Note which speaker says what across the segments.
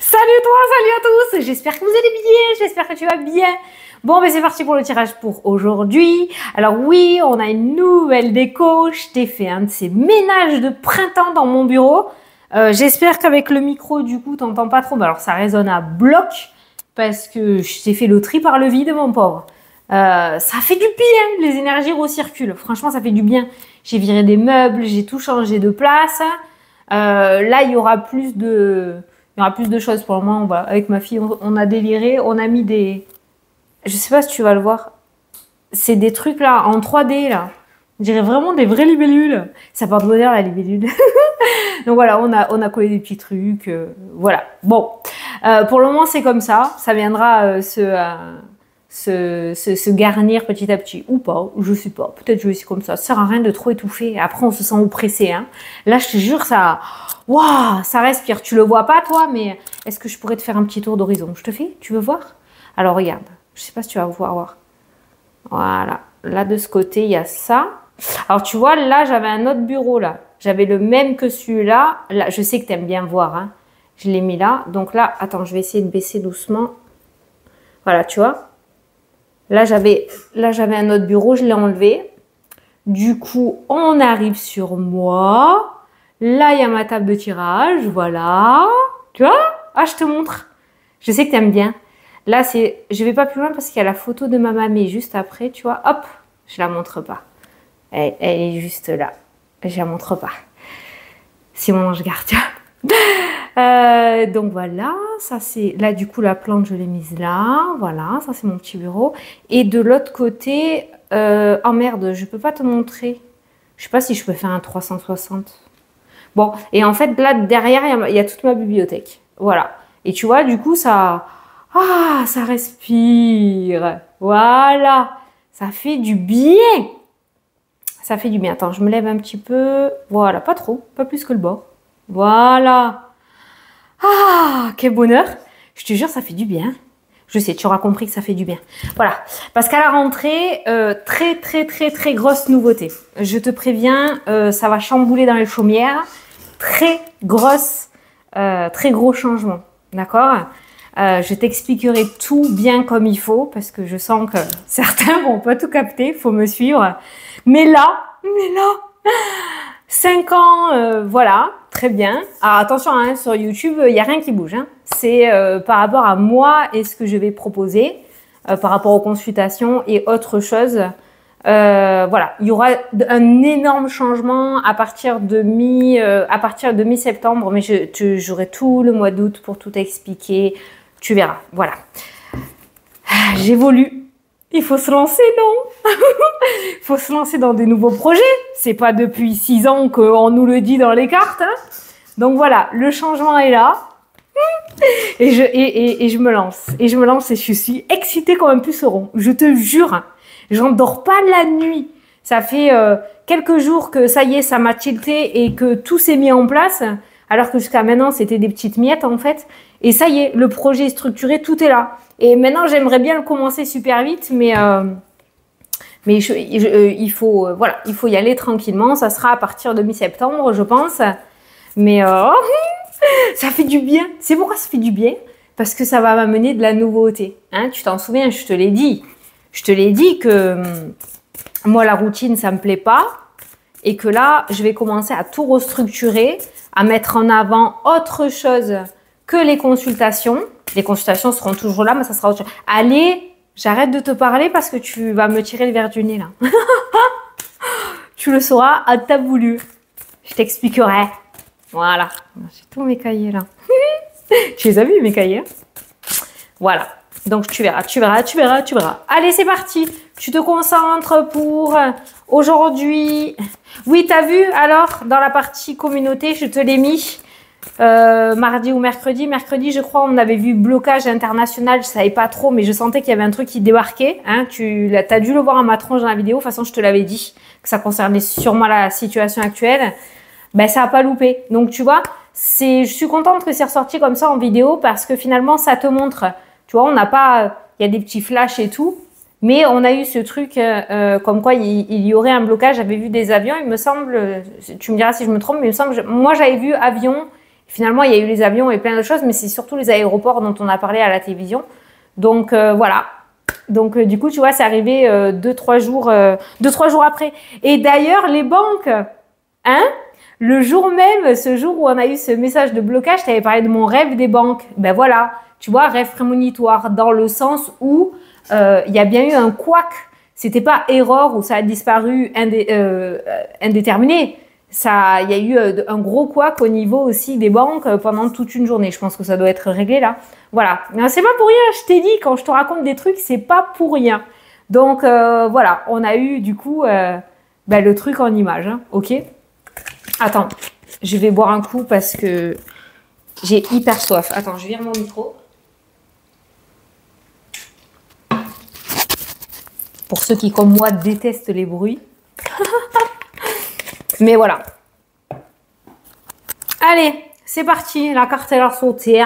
Speaker 1: Salut toi, salut à tous, j'espère que vous allez bien, j'espère que tu vas bien. Bon, ben c'est parti pour le tirage pour aujourd'hui. Alors oui, on a une nouvelle déco, je t'ai fait un de ces ménages de printemps dans mon bureau. J'espère qu'avec le micro, du coup, t'entends pas trop. Alors ça résonne à bloc, parce que je t'ai fait le tri par le vide, mon pauvre. Ça fait du bien, les énergies recirculent. Franchement, ça fait du bien. J'ai viré des meubles, j'ai tout changé de place. Là, il y aura plus de choses pour le moment. Avec ma fille, on a déliré. On a mis des... Je sais pas si tu vas le voir. C'est des trucs là, en 3D là. On dirait vraiment des vraies libellules. Ça porte bonheur la libellule. Donc voilà, on a collé des petits trucs. Voilà. Bon. Pour le moment, c'est comme ça. Ça viendra se garnir petit à petit. Ou pas, je sais pas. Peut-être je vais essayer comme ça. Ça sert à rien de trop étouffer. Après, on se sent oppressé. Hein. Là, je te jure, ça... Waouh, ça respire. Tu le vois pas, toi, mais est-ce que je pourrais te faire un petit tour d'horizon? Je te fais? Tu veux voir? Alors, regarde. Je sais pas si tu vas pouvoir voir. Voilà. Là, de ce côté, il y a ça. Alors, tu vois, là, j'avais un autre bureau, là. J'avais le même que celui-là. Là, je sais que tu aimes bien voir, hein. Je l'ai mis là. Donc là, attends, je vais essayer de baisser doucement. Voilà, tu vois. Là, j'avais un autre bureau, je l'ai enlevé. Du coup, on arrive sur moi. Là, il y a ma table de tirage. Voilà. Tu vois? Ah, je te montre. Je sais que tu aimes bien. Là, je vais pas plus loin parce qu'il y a la photo de ma mamie juste après, tu vois. Hop, je la montre pas. Elle est juste là. Je la montre pas. C'est mon ange gardien. Donc voilà, ça c'est... Là, du coup, la plante, je l'ai mise là. Voilà, ça c'est mon petit bureau. Et de l'autre côté... oh merde, je peux pas te montrer. Je sais pas si je peux faire un 360. Bon, et en fait, là, derrière, il y a toute ma bibliothèque. Voilà. Et tu vois, du coup, ça... Ah, ça respire. Voilà. Ça fait du bien. Ça fait du bien. Attends, je me lève un petit peu. Voilà, pas trop. Pas plus que le bord. Voilà. Ah, quel bonheur. Je te jure, ça fait du bien. Je sais, tu auras compris que ça fait du bien. Voilà. Parce qu'à la rentrée, très grosse nouveauté. Je te préviens, ça va chambouler dans les chaumières. Très gros changement. D'accord? Je t'expliquerai tout bien comme il faut parce que je sens que certains vont pas tout capter. Il faut me suivre. Mais là, 5 ans, voilà, très bien. Alors attention, hein, sur YouTube, il n'y a rien qui bouge. Hein. C'est par rapport à moi et ce que je vais proposer, par rapport aux consultations et autres choses. Voilà, il y aura un énorme changement à partir de mi-septembre, mais j'aurai tout le mois d'août pour tout expliquer. Tu verras, voilà. J'évolue. Il faut se lancer, non? Il faut se lancer dans des nouveaux projets. C'est pas depuis 6 ans qu'on nous le dit dans les cartes. Hein. Donc voilà, le changement est là. Et je me lance. Et je me lance et je suis excitée comme un puceron. Je te jure. J'en dors pas la nuit. Ça fait quelques jours que ça y est, ça m'a tilté et que tout s'est mis en place. Alors que jusqu'à maintenant, c'était des petites miettes en fait. Et ça y est, le projet est structuré, tout est là. Et maintenant, j'aimerais bien le commencer super vite, mais il faut y aller tranquillement. Ça sera à partir de mi-septembre, je pense. Mais ça fait du bien. C'est pourquoi ça fait du bien? Parce que ça va m'amener de la nouveauté. Hein, tu t'en souviens, je te l'ai dit. Je te l'ai dit que moi, la routine, ça me plaît pas. Et que là, je vais commencer à tout restructurer, à mettre en avant autre chose que les consultations. Les consultations seront toujours là, mais ça sera autre chose. Allez, j'arrête de te parler parce que tu vas me tirer le verre du nez, là. Tu le sauras à ta voulu. Je t'expliquerai. Voilà. J'ai tous mes cahiers, là. Tu les as vus, mes cahiers? Voilà. Donc, tu verras. Allez, c'est parti. Tu te concentres pour aujourd'hui. Oui, t'as vu? Alors, dans la partie communauté, je te l'ai mis mardi ou mercredi. Mercredi, je crois, on avait vu blocage international. Je savais pas trop, mais je sentais qu'il y avait un truc qui débarquait. Hein. Tu as dû le voir à ma tronche dans la vidéo. De toute façon, je te l'avais dit que ça concernait sûrement la situation actuelle. Ben, ça a pas loupé. Donc, tu vois, je suis contente que c'est ressorti comme ça en vidéo parce que finalement, ça te montre... Tu vois, on n'a pas... Il y a des petits flashs et tout. Mais on a eu ce truc comme quoi il y aurait un blocage. J'avais vu des avions, il me semble... Tu me diras si je me trompe, mais il me semble... Moi, j'avais vu avion, Finalement, il y a eu les avions et plein de choses, mais c'est surtout les aéroports dont on a parlé à la télévision. Donc voilà. Donc du coup, tu vois, c'est arrivé 2-3 jours, 2-3 jours après. Et d'ailleurs, les banques, hein, le jour même, ce jour où on a eu ce message de blocage, je t'avais parlé de mon rêve des banques. Ben voilà, tu vois, rêve prémonitoire, dans le sens où il y a bien eu un couac. C'était pas erreur où ça a disparu indéterminé. Il y a eu un gros couac au niveau aussi des banques pendant toute une journée. Je pense que ça doit être réglé là. Voilà. C'est pas pour rien, je t'ai dit, quand je te raconte des trucs, c'est pas pour rien. Donc voilà, on a eu du coup le truc en image. Hein, ok. Attends, je vais boire un coup parce que j'ai hyper soif. Attends, je vire mon micro. Pour ceux qui, comme moi, détestent les bruits. Mais voilà. Allez, c'est parti. La carte est là sautée.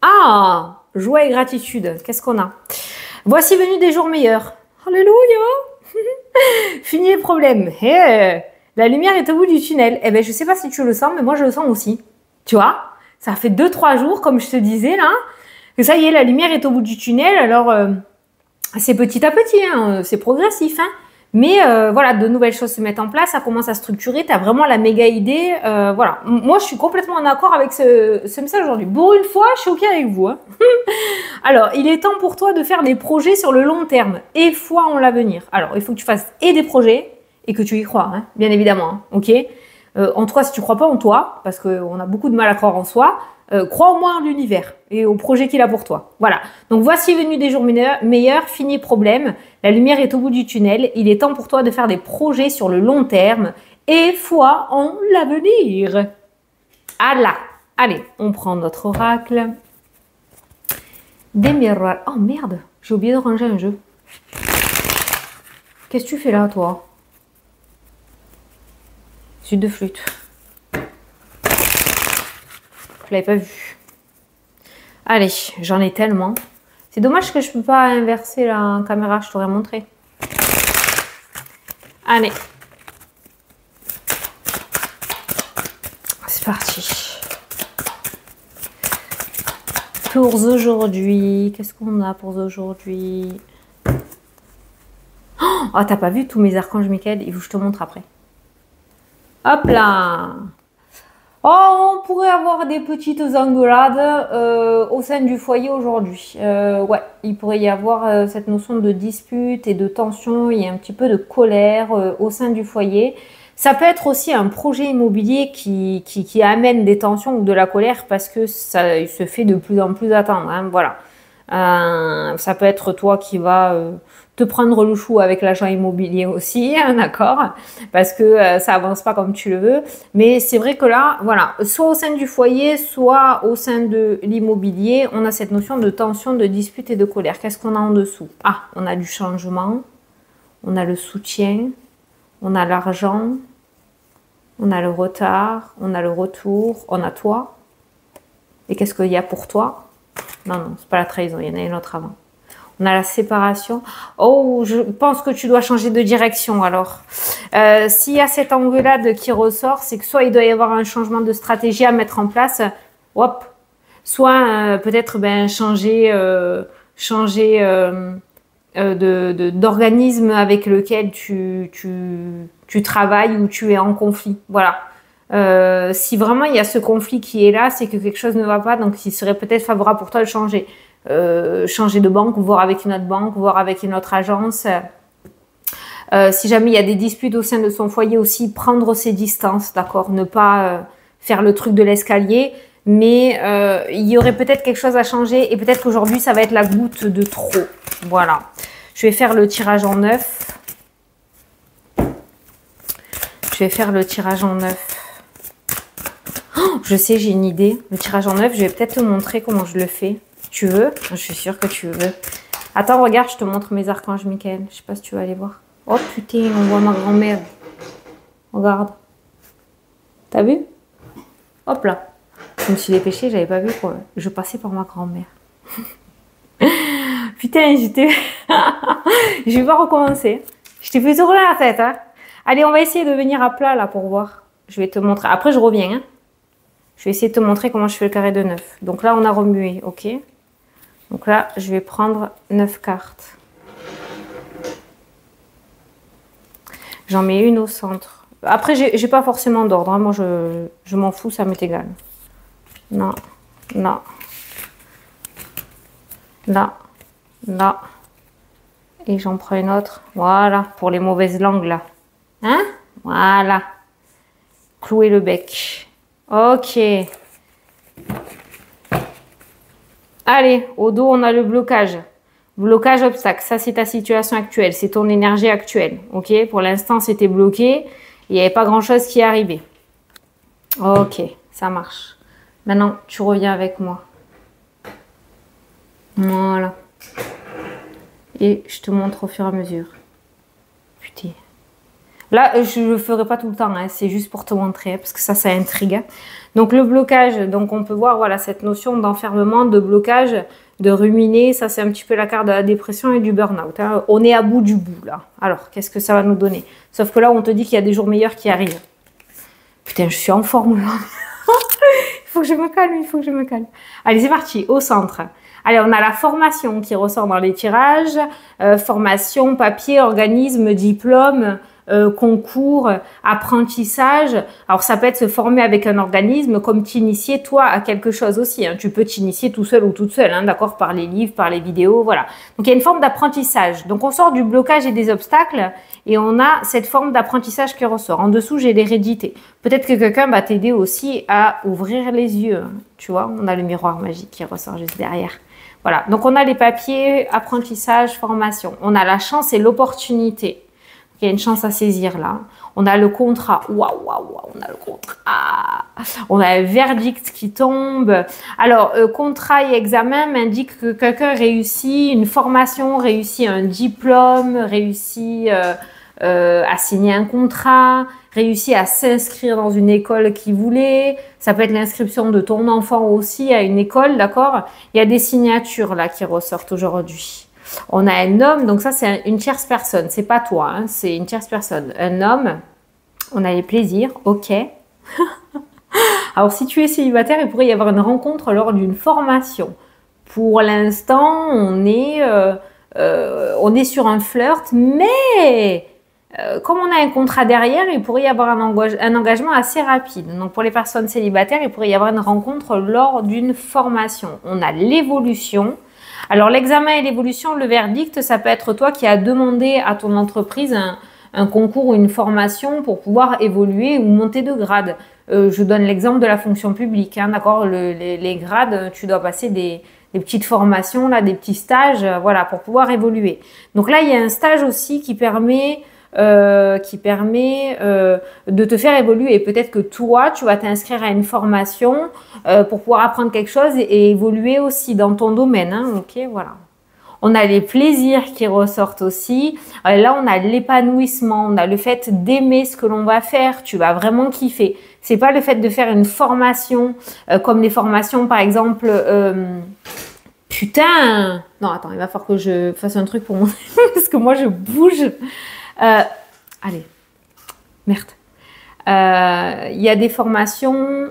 Speaker 1: Ah, joie et gratitude. Qu'est-ce qu'on a? Voici venu des jours meilleurs. Alléluia. Fini les problèmes. La lumière est au bout du tunnel. Eh ben, je sais pas si tu le sens, mais moi, je le sens aussi. Tu vois? Ça fait 2-3 jours, comme je te disais, là, que ça y est, la lumière est au bout du tunnel. Alors, c'est petit à petit, hein, c'est progressif, hein. Mais voilà, de nouvelles choses se mettent en place, ça commence à structurer, tu as vraiment la méga idée. Voilà, moi je suis complètement en accord avec ce message aujourd'hui. Pour une fois, je suis OK avec vous. Hein. Alors, il est temps pour toi de faire des projets sur le long terme et foi en l'avenir. Alors, il faut que tu fasses et des projets et que tu y crois, hein, bien évidemment. Hein, ok. En toi, si tu crois pas en toi, parce qu'on a beaucoup de mal à croire en soi, crois au moins en l'univers et au projet qu'il a pour toi. Voilà. Donc voici venu des jours meilleurs, fini problème. La lumière est au bout du tunnel. Il est temps pour toi de faire des projets sur le long terme et foi en l'avenir. Allah. Allez, on prend notre oracle. Des miroirs. Oh merde, j'ai oublié de ranger un jeu. Qu'est-ce que tu fais là, toi? Suite de flûte. Je l'avais pas vu. Allez, j'en ai tellement. C'est dommage que je peux pas inverser la caméra, je t'aurais montré. Allez. C'est parti. Pour aujourd'hui, qu'est-ce qu'on a pour aujourd'hui? Oh, t'as pas vu tous mes archanges Michael? Il faut que je te montre après. Hop là! Oh, on pourrait avoir des petites engueulades au sein du foyer aujourd'hui. Ouais, il pourrait y avoir cette notion de dispute et de tension. Il y a un petit peu de colère au sein du foyer. Ça peut être aussi un projet immobilier qui amène des tensions ou de la colère parce que ça se fait de plus en plus attendre. Hein, voilà. Ça peut être toi qui vas te prendre le chou avec l'agent immobilier aussi, hein, d'accord, parce que ça avance pas comme tu le veux. Mais c'est vrai que là, voilà, soit au sein du foyer, soit au sein de l'immobilier, on a cette notion de tension, de dispute et de colère. Qu'est-ce qu'on a en dessous? Ah, on a du changement, on a le soutien, on a l'argent, on a le retard, on a le retour, on a toi. Et qu'est-ce qu'il y a pour toi? Non, non, c'est pas la trahison, il y en a une autre avant. On a la séparation. Oh, je pense que tu dois changer de direction alors. S'il y a cette engueulade qui ressort, c'est que soit il doit y avoir un changement de stratégie à mettre en place, hop, soit peut-être changer d'organisme avec lequel tu travailles ou tu es en conflit. Voilà. Si vraiment il y a ce conflit qui est là, c'est que quelque chose ne va pas, donc il serait peut-être favorable pour toi de changer. Changer de banque, voir avec une autre banque, voir avec une autre agence. Si jamais il y a des disputes au sein de son foyer aussi, prendre ses distances, d'accord, ne pas faire le truc de l'escalier, mais il y aurait peut-être quelque chose à changer et peut-être qu'aujourd'hui ça va être la goutte de trop. Voilà. Je vais faire le tirage en 9. Je vais faire le tirage en 9. Oh, je sais, j'ai une idée. Le tirage en 9, je vais peut-être te montrer comment je le fais. Tu veux? Je suis sûre que tu veux. Attends, regarde, je te montre mes archanges, Michael. Je sais pas si tu vas aller voir. Oh putain, on voit ma grand-mère. Regarde. T'as vu? Hop là. Je me suis dépêchée, j'avais pas vu quoi. Je passais par ma grand-mère. Putain, j'étais... Je vais pas recommencer. Je t'ai fait tourner la tête, hein. Allez, on va essayer de venir à plat là pour voir. Je vais te montrer. Après, je reviens, hein. Je vais essayer de te montrer comment je fais le carré de 9. Donc là, on a remué, ok. Donc là, je vais prendre 9 cartes. J'en mets une au centre. Après, j'ai pas forcément d'ordre. Hein. Moi, je m'en fous, ça m'est égal. Non, non. Là, là. Et j'en prends une autre. Voilà, pour les mauvaises langues, là. Hein? Voilà. Clouer le bec. Ok. Allez, au dos, on a le blocage. Blocage, obstacle. Ça, c'est ta situation actuelle. C'est ton énergie actuelle. Ok? Pour l'instant, c'était bloqué. Il n'y avait pas grand-chose qui est arrivé. Ok, ça marche. Maintenant, tu reviens avec moi. Voilà. Et je te montre au fur et à mesure. Putain. Là, je ne le ferai pas tout le temps. Hein, c'est juste pour te montrer. Parce que ça intrigue. Donc, le blocage. Donc, on peut voir voilà, cette notion d'enfermement, de blocage, de ruminer. Ça, c'est un petit peu la carte de la dépression et du burn-out. Hein. On est à bout du bout, là. Alors, qu'est-ce que ça va nous donner? Sauf que là, on te dit qu'il y a des jours meilleurs qui arrivent. Putain, je suis en forme, là. Il faut que je me calme, il faut que je me calme. Allez, c'est parti. Au centre. Allez, on a la formation qui ressort dans les tirages. Formation, papier, organisme, diplôme, concours, apprentissage. Alors, ça peut être se former avec un organisme comme t'initier, toi, à quelque chose aussi. Hein. Tu peux t'initier tout seul ou toute seule, hein, d'accord, par les livres, par les vidéos, voilà. Donc, il y a une forme d'apprentissage. Donc, on sort du blocage et des obstacles et on a cette forme d'apprentissage qui ressort. En dessous, j'ai l'hérédité. Peut-être que quelqu'un va t'aider aussi à ouvrir les yeux. Hein. Tu vois, on a le miroir magique qui ressort juste derrière. Voilà, donc on a les papiers, apprentissage, formation. On a la chance et l'opportunité. Il y a une chance à saisir là. On a le contrat. Waouh, waouh, waouh, on a le contrat. On a un verdict qui tombe. Alors, contrat et examen m'indiquent que quelqu'un réussit une formation, réussit un diplôme, réussit à signer un contrat, réussit à s'inscrire dans une école qu'il voulait. Ça peut être l'inscription de ton enfant aussi à une école, d'accord? Il y a des signatures là qui ressortent aujourd'hui. On a un homme, donc ça c'est une tierce personne, c'est pas toi, hein, c'est une tierce personne. Un homme, on a les plaisirs, ok. Alors si tu es célibataire, il pourrait y avoir une rencontre lors d'une formation. Pour l'instant, on est sur un flirt, mais comme on a un contrat derrière, il pourrait y avoir un engagement assez rapide. Donc pour les personnes célibataires, il pourrait y avoir une rencontre lors d'une formation. On a l'évolution. Alors l'examen et l'évolution, le verdict, ça peut être toi qui as demandé à ton entreprise un concours ou une formation pour pouvoir évoluer ou monter de grade. Je donne l'exemple de la fonction publique, hein, d'accord, les grades, tu dois passer des petites formations, là, des petits stages, voilà, pour pouvoir évoluer. Donc là, il y a un stage aussi qui permet de te faire évoluer. Peut-être que toi, tu vas t'inscrire à une formation pour pouvoir apprendre quelque chose et évoluer aussi dans ton domaine. Hein, ok, voilà. On a les plaisirs qui ressortent aussi. Là, on a l'épanouissement, on a le fait d'aimer ce que l'on va faire. Tu vas vraiment kiffer. C'est pas le fait de faire une formation comme les formations, par exemple. Putain! Non, attends, il va falloir que je fasse un truc pour montrer parce que moi, je bouge. Allez, merde. Il y a des formations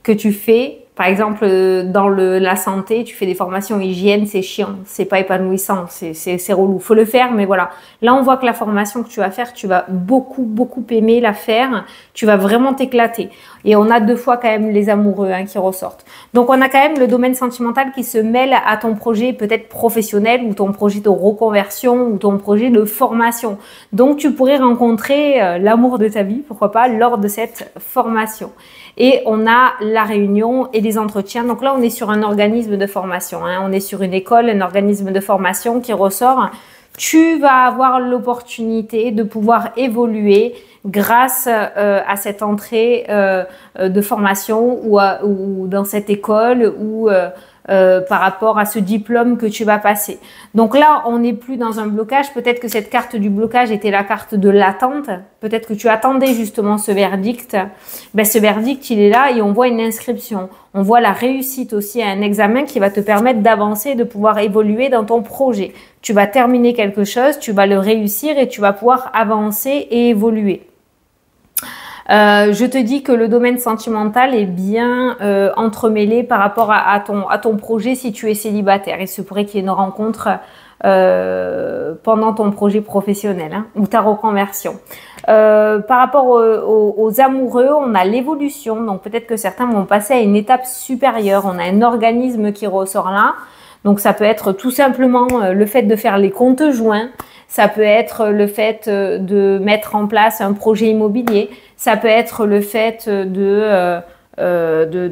Speaker 1: que tu fais, par exemple dans la santé, tu fais des formations hygiène, c'est chiant, c'est pas épanouissant, c'est relou. Faut le faire, mais voilà. Là, on voit que la formation que tu vas faire, tu vas beaucoup aimer la faire. Tu vas vraiment t'éclater. Et on a deux fois quand même les amoureux hein, qui ressortent. Donc, on a quand même le domaine sentimental qui se mêle à ton projet peut-être professionnel ou ton projet de reconversion ou ton projet de formation. Donc, tu pourrais rencontrer l'amour de ta vie, pourquoi pas, lors de cette formation. Et on a la réunion et les entretiens. Donc là, on est sur un organisme de formation. Hein. On est sur une école, un organisme de formation qui ressort. Tu vas avoir l'opportunité de pouvoir évoluer grâce à cette entrée de formation ou dans cette école ou par rapport à ce diplôme que tu vas passer. Donc là, on n'est plus dans un blocage. Peut-être que cette carte du blocage était la carte de l'attente. Peut-être que tu attendais justement ce verdict. Ben, ce verdict, il est là et on voit une inscription. On voit la réussite aussi à un examen qui va te permettre d'avancer, de pouvoir évoluer dans ton projet. Tu vas terminer quelque chose, tu vas le réussir et tu vas pouvoir avancer et évoluer. Je te dis que le domaine sentimental est bien entremêlé par rapport à ton projet si tu es célibataire. Il se pourrait qu'il y ait une rencontre pendant ton projet professionnel hein, ou ta reconversion. Par rapport aux amoureux, on a l'évolution. Donc peut-être que certains vont passer à une étape supérieure. On a un organisme qui ressort là. Donc ça peut être tout simplement le fait de faire les comptes joints. Ça peut être le fait de mettre en place un projet immobilier. Ça peut être le fait de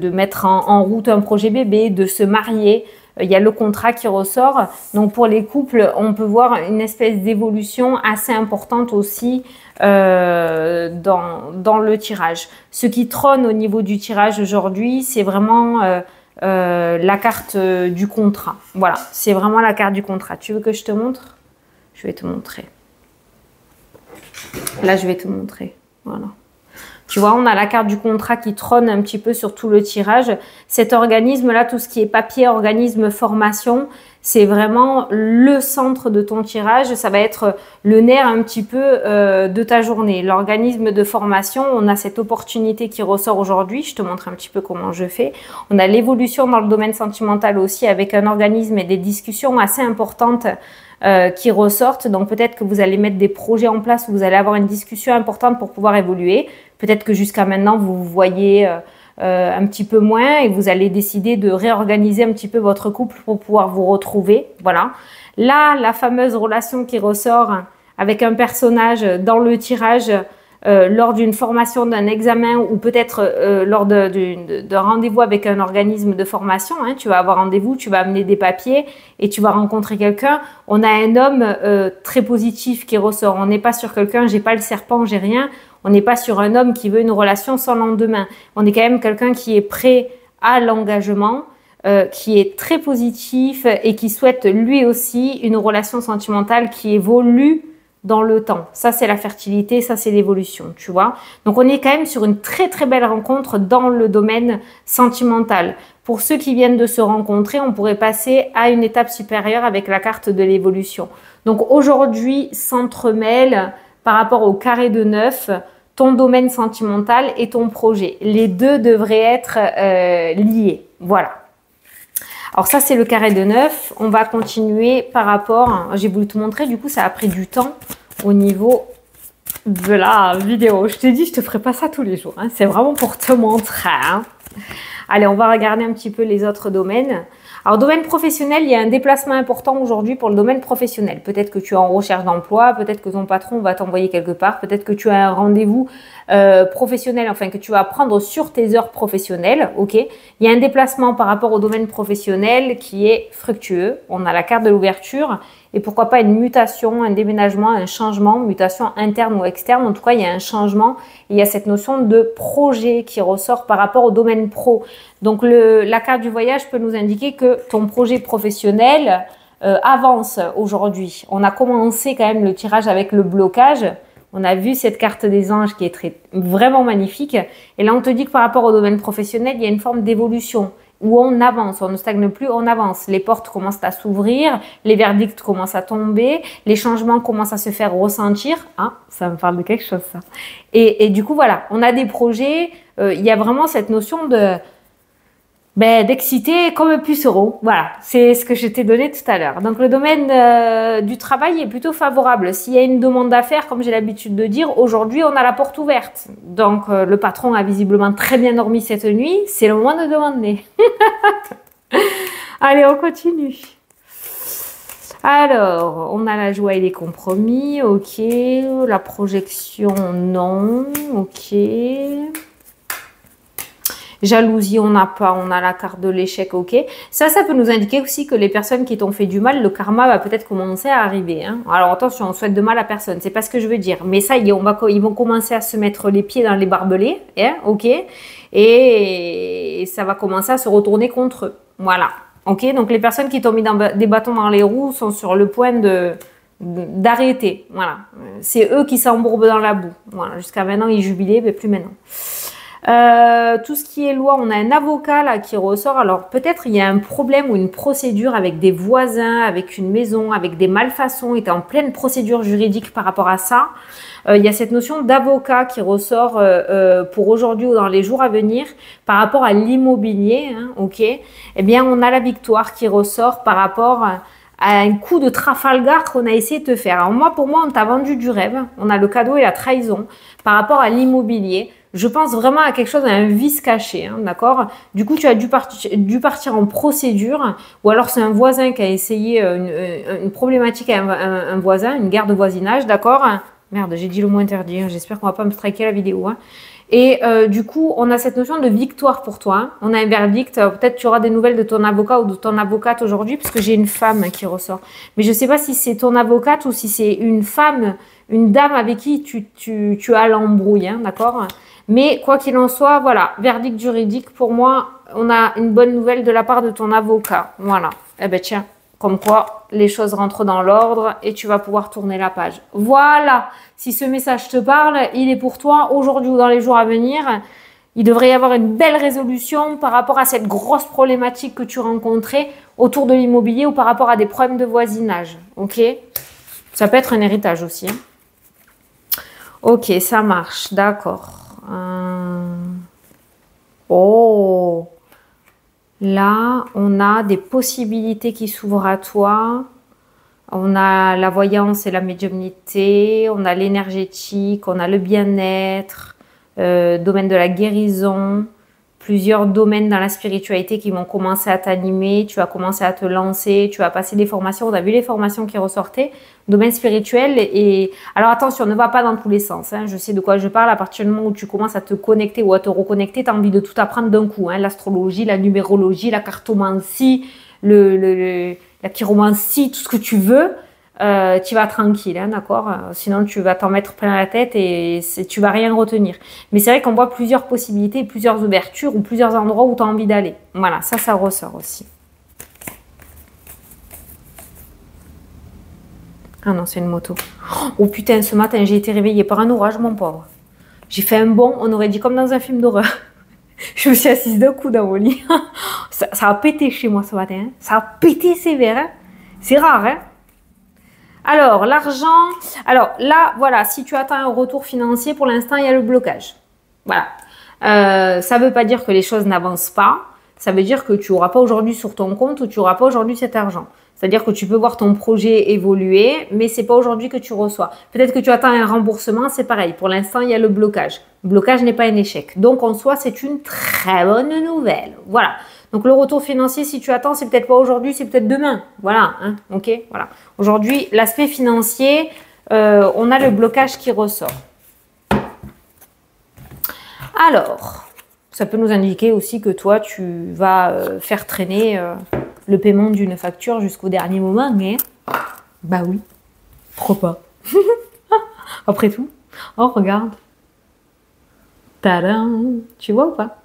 Speaker 1: mettre en route un projet bébé, de se marier. Il y a le contrat qui ressort. Donc pour les couples, on peut voir une espèce d'évolution assez importante aussi dans le tirage. Ce qui trône au niveau du tirage aujourd'hui, c'est vraiment la carte du contrat. Voilà, c'est vraiment la carte du contrat. Tu veux que je te montre ? Je vais te montrer. Là, je vais te montrer. Voilà. Tu vois, on a la carte du contrat qui trône un petit peu sur tout le tirage. Cet organisme-là, tout ce qui est papier, organisme, formation, c'est vraiment le centre de ton tirage. Ça va être le nerf un petit peu de ta journée. L'organisme de formation, on a cette opportunité qui ressort aujourd'hui. Je te montre un petit peu comment je fais. On a l'évolution dans le domaine sentimental aussi avec un organisme et des discussions assez importantes qui ressortent. Donc peut-être que vous allez mettre des projets en place où vous allez avoir une discussion importante pour pouvoir évoluer. Peut-être que jusqu'à maintenant, vous vous voyez un petit peu moins et vous allez décider de réorganiser un petit peu votre couple pour pouvoir vous retrouver. Voilà. Là, la fameuse relation qui ressort avec un personnage dans le tirage lors d'une formation, d'un examen ou peut-être lors d'un rendez-vous avec un organisme de formation. Hein, tu vas avoir rendez-vous, tu vas amener des papiers et tu vas rencontrer quelqu'un. On a un homme très positif qui ressort. On n'est pas sur quelqu'un, j'ai pas le serpent, j'ai rien. On n'est pas sur un homme qui veut une relation sans lendemain. On est quand même quelqu'un qui est prêt à l'engagement, qui est très positif et qui souhaite lui aussi une relation sentimentale qui évolue dans le temps. Ça, c'est la fertilité, ça, c'est l'évolution, tu vois. Donc, on est quand même sur une très, très belle rencontre dans le domaine sentimental. Pour ceux qui viennent de se rencontrer, on pourrait passer à une étape supérieure avec la carte de l'évolution. Donc, aujourd'hui, s'entremêle par rapport au carré de 9, ton domaine sentimental et ton projet. Les deux devraient être liés. Voilà. Alors ça, c'est le carré de 9. On va continuer par rapport... J'ai voulu te montrer, du coup, ça a pris du temps au niveau de la vidéo. Je t'ai dit, je te ferai pas ça tous les jours. Hein. C'est vraiment pour te montrer. Hein. Allez, on va regarder un petit peu les autres domaines. Alors, domaine professionnel, il y a un déplacement important aujourd'hui pour le domaine professionnel. Peut-être que tu es en recherche d'emploi, peut-être que ton patron va t'envoyer quelque part, peut-être que tu as un rendez-vous professionnel, enfin que tu vas prendre sur tes heures professionnelles. Ok. Il y a un déplacement par rapport au domaine professionnel qui est fructueux. On a la carte de l'ouverture et pourquoi pas une mutation, un déménagement, un changement, mutation interne ou externe. En tout cas, il y a un changement. Il y a cette notion de projet qui ressort par rapport au domaine pro. Donc, la carte du voyage peut nous indiquer que ton projet professionnel avance aujourd'hui. On a commencé quand même le tirage avec le blocage. On a vu cette carte des anges qui est vraiment magnifique. Et là, on te dit que par rapport au domaine professionnel, il y a une forme d'évolution où on avance, on ne stagne plus, on avance. Les portes commencent à s'ouvrir, les verdicts commencent à tomber, les changements commencent à se faire ressentir. Ah, ça me parle de quelque chose, ça. Et du coup, voilà, on a des projets. Il y a vraiment cette notion d'exciter comme un puceron. Voilà, c'est ce que je t'ai donné tout à l'heure. Donc, le domaine du travail est plutôt favorable. S'il y a une demande d'affaires, comme j'ai l'habitude de dire, aujourd'hui, on a la porte ouverte. Donc, le patron a visiblement très bien dormi cette nuit. C'est le moment de demander. Allez, on continue. Alors, on a la joie et les compromis. Ok. La projection, non. Ok. Jalousie, on n'a pas, on a la carte de l'échec, ok. Ça peut nous indiquer aussi que les personnes qui t'ont fait du mal, le karma va peut-être commencer à arriver. Hein. Alors attention, on souhaite de mal à personne, c'est pas ce que je veux dire. Mais ça y est, ils vont commencer à se mettre les pieds dans les barbelés, hein, ok. Et ça va commencer à se retourner contre eux. Voilà, ok. Donc les personnes qui t'ont mis des bâtons dans les roues sont sur le point d'arrêter. Voilà, c'est eux qui s'embourbent dans la boue. Voilà, jusqu'à maintenant ils jubilaient, mais plus maintenant. Tout ce qui est loi, on a un avocat là qui ressort. Alors peut-être il y a un problème ou une procédure avec des voisins, avec une maison, avec des malfaçons. Tu es en pleine procédure juridique par rapport à ça. Il y a cette notion d'avocat qui ressort pour aujourd'hui ou dans les jours à venir par rapport à l'immobilier. Hein, ok. Eh bien, on a la victoire qui ressort par rapport à un coup de Trafalgar qu'on a essayé de te faire. Alors moi, pour moi, on t'a vendu du rêve. On a le cadeau et la trahison par rapport à l'immobilier. Je pense vraiment à quelque chose, à un vice caché, hein, d'accord? Du coup, tu as dû partir en procédure, ou alors c'est un voisin qui a essayé une problématique à un voisin, une guerre de voisinage, d'accord? Merde, j'ai dit le mot interdit, hein, j'espère qu'on va pas me striker la vidéo. Hein. Et du coup, on a cette notion de victoire pour toi. Hein. On a un verdict, peut-être tu auras des nouvelles de ton avocat ou de ton avocate aujourd'hui, parce que j'ai une femme qui ressort. Mais je ne sais pas si c'est ton avocate ou si c'est une femme, une dame avec qui tu as l'embrouille, hein, d'accord? Mais quoi qu'il en soit, voilà, verdict juridique, pour moi, on a une bonne nouvelle de la part de ton avocat. Voilà. Eh ben tiens, comme quoi les choses rentrent dans l'ordre et tu vas pouvoir tourner la page. Voilà, si ce message te parle, il est pour toi aujourd'hui ou dans les jours à venir. Il devrait y avoir une belle résolution par rapport à cette grosse problématique que tu rencontrais autour de l'immobilier ou par rapport à des problèmes de voisinage. Ok? Ça peut être un héritage aussi. Hein. Ok, ça marche, d'accord. Oh, là, on a des possibilités qui s'ouvrent à toi. On a la voyance et la médiumnité, on a l'énergétique, on a le bien-être, domaine de la guérison, plusieurs domaines dans la spiritualité qui vont commencer à t'animer, tu vas commencer à te lancer, tu vas passer des formations, on a vu les formations qui ressortaient, domaine spirituel et... Alors attention, ne va pas dans tous les sens, hein, je sais de quoi je parle, à partir du moment où tu commences à te connecter ou à te reconnecter, tu as envie de tout apprendre d'un coup, hein, l'astrologie, la numérologie, la cartomancie, la chiromancie, tout ce que tu veux, tu vas tranquille, hein, d'accord? Sinon, tu vas t'en mettre plein la tête et tu vas rien retenir. Mais c'est vrai qu'on voit plusieurs possibilités, plusieurs ouvertures ou plusieurs endroits où tu as envie d'aller. Voilà, ça ressort aussi. Ah non, c'est une moto. Oh putain, ce matin, j'ai été réveillée par un orage, mon pauvre. J'ai fait un bond, on aurait dit comme dans un film d'horreur. Je me suis assise d'un coup dans mon lit. Ça a pété chez moi ce matin. Hein. Ça a pété sévère. Hein. C'est rare, hein. Alors, l'argent. Alors là, voilà, si tu attends un retour financier, pour l'instant, il y a le blocage. Voilà. Ça ne veut pas dire que les choses n'avancent pas. Ça veut dire que tu n'auras pas aujourd'hui sur ton compte ou tu n'auras pas aujourd'hui cet argent. C'est-à-dire que tu peux voir ton projet évoluer, mais ce n'est pas aujourd'hui que tu reçois. Peut-être que tu attends un remboursement, c'est pareil. Pour l'instant, il y a le blocage. Le blocage n'est pas un échec. Donc, en soi, c'est une très bonne nouvelle. Voilà. Donc, le retour financier, si tu attends, c'est peut-être pas aujourd'hui, c'est peut-être demain. Voilà. Hein, ok. Voilà. Aujourd'hui, l'aspect financier, on a le blocage qui ressort. Alors, ça peut nous indiquer aussi que toi, tu vas faire traîner le paiement d'une facture jusqu'au dernier moment. Mais, bah oui, pourquoi pas. Après tout, oh, regarde. Tadam! Tu vois ou pas?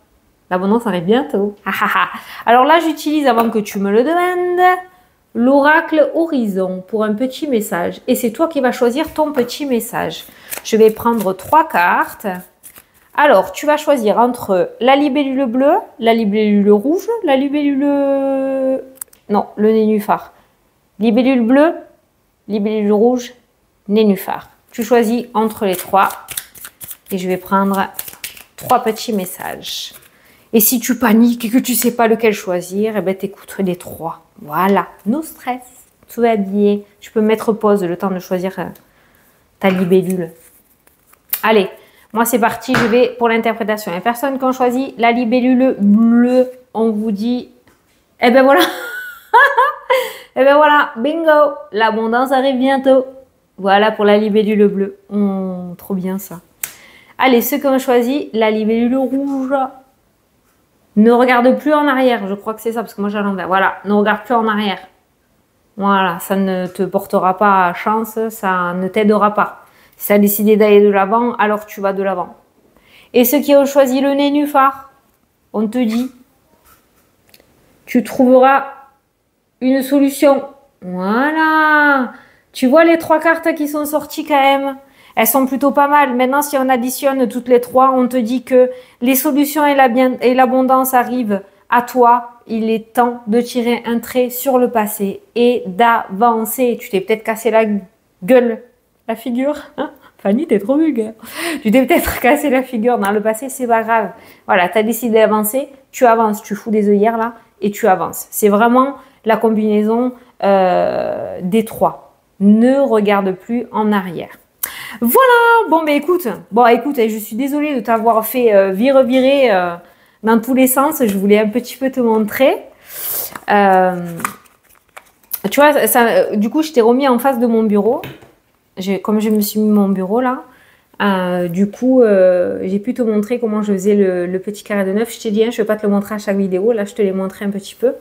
Speaker 1: L'abondance arrive bientôt. Alors là, j'utilise, avant que tu me le demandes, l'oracle Horizon pour un petit message. Et c'est toi qui vas choisir ton petit message. Je vais prendre 3 cartes. Alors, tu vas choisir entre la libellule bleue, la libellule rouge, la libellule... Non, le nénuphar. Libellule bleue, libellule rouge, nénuphar. Tu choisis entre les 3. Et je vais prendre 3 petits messages. Et si tu paniques et que tu ne sais pas lequel choisir, eh ben, t'écoutes les 3. Voilà, no stress, tout va bien. Tu peux mettre pause le temps de choisir ta libellule. Allez, moi c'est parti, je vais pour l'interprétation. Les personnes qui ont choisi la libellule bleue, on vous dit, eh ben voilà, eh ben voilà, bingo, l'abondance arrive bientôt. Voilà pour la libellule bleue. Trop bien ça. Allez, ceux qui ont choisi la libellule rouge, ne regarde plus en arrière. Je crois que c'est ça, parce que moi j'ai à l'envers. Voilà, ne regarde plus en arrière. Voilà, ça ne te portera pas chance, ça ne t'aidera pas. Si tu as décidé d'aller de l'avant, alors tu vas de l'avant. Et ceux qui ont choisi le nénuphar, on te dit, tu trouveras une solution. Voilà. Tu vois les 3 cartes qui sont sorties quand même. Elles sont plutôt pas mal. Maintenant, si on additionne toutes les trois, on te dit que les solutions et l'abondance arrivent à toi. Il est temps de tirer un trait sur le passé et d'avancer. Tu t'es peut-être cassé la gueule, la figure. Hein, Fanny, t'es trop vulgaire. Tu t'es peut-être cassé la figure dans le passé, c'est pas grave. Voilà, tu as décidé d'avancer, tu avances. Tu fous des œillères là et tu avances. C'est vraiment la combinaison des trois. Ne regarde plus en arrière. Voilà, bon écoute, je suis désolée de t'avoir fait virer dans tous les sens. Je voulais un petit peu te montrer. Tu vois, du coup, je t'ai remis en face de mon bureau. Comme je me suis mis mon bureau là, du coup, j'ai pu te montrer comment je faisais le petit carré de 9. Je t'ai dit, hein, je ne vais pas te le montrer à chaque vidéo. Là, je te l'ai montré un petit peu.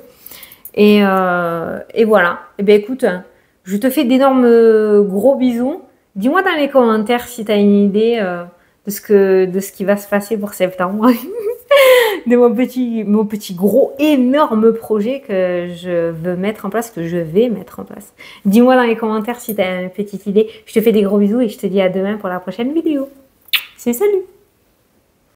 Speaker 1: Et voilà. Et bien écoute, je te fais d'énormes gros bisous. Dis-moi dans les commentaires si tu as une idée de ce qui va se passer pour septembre. De mon petit gros énorme projet que je veux mettre en place, que je vais mettre en place. Dis-moi dans les commentaires si tu as une petite idée. Je te fais des gros bisous et je te dis à demain pour la prochaine vidéo. C'est salut!